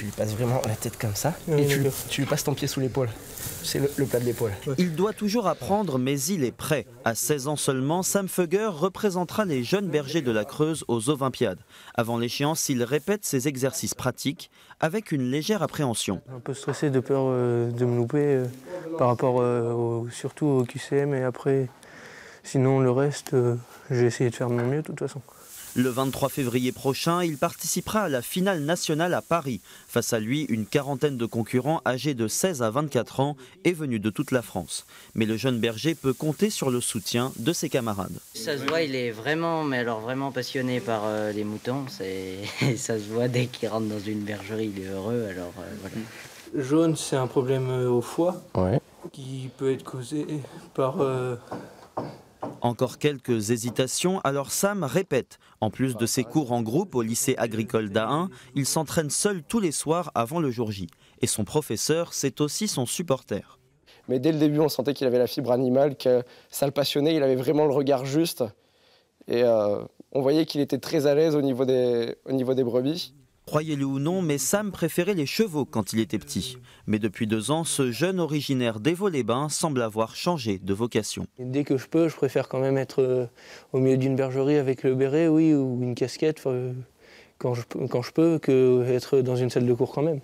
Tu lui passes vraiment la tête comme ça et tu lui passes ton pied sous l'épaule. C'est le plat de l'épaule. Il doit toujours apprendre, mais il est prêt. À 16 ans seulement, Sam Fugger représentera les jeunes bergers de la Creuse aux Olympiades. Avant l'échéance, il répète ses exercices pratiques avec une légère appréhension. Un peu stressé de peur de me louper par rapport surtout au QCM et après, sinon le reste, j'ai essayé de faire de mon mieux de toute façon. Le 23 février prochain, il participera à la finale nationale à Paris. Face à lui, une quarantaine de concurrents âgés de 16 à 24 ans et venus de toute la France. Mais le jeune berger peut compter sur le soutien de ses camarades. Ça se voit, il est vraiment, mais alors vraiment passionné par les moutons. Ça se voit dès qu'il rentre dans une bergerie, il est heureux. Alors voilà. Jaune, c'est un problème au foie qui peut être causé par... Encore quelques hésitations, alors Sam répète. En plus de ses cours en groupe au lycée agricole d'Ain, il s'entraîne seul tous les soirs avant le jour J. Et son professeur, c'est aussi son supporter. Mais dès le début, on sentait qu'il avait la fibre animale, que ça le passionnait, il avait vraiment le regard juste. Et on voyait qu'il était très à l'aise au niveau des brebis. Croyez-le ou non, mais Sam préférait les chevaux quand il était petit. Mais depuis 2 ans, ce jeune originaire d'Évaux-les-Bains semble avoir changé de vocation. Et dès que je peux, je préfère quand même être au milieu d'une bergerie avec le béret, oui, ou une casquette, quand je peux, que être dans une salle de cours quand même.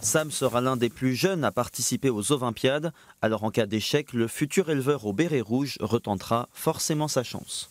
Sam sera l'un des plus jeunes à participer aux Olympiades. Alors en cas d'échec, le futur éleveur au béret rouge retentera forcément sa chance.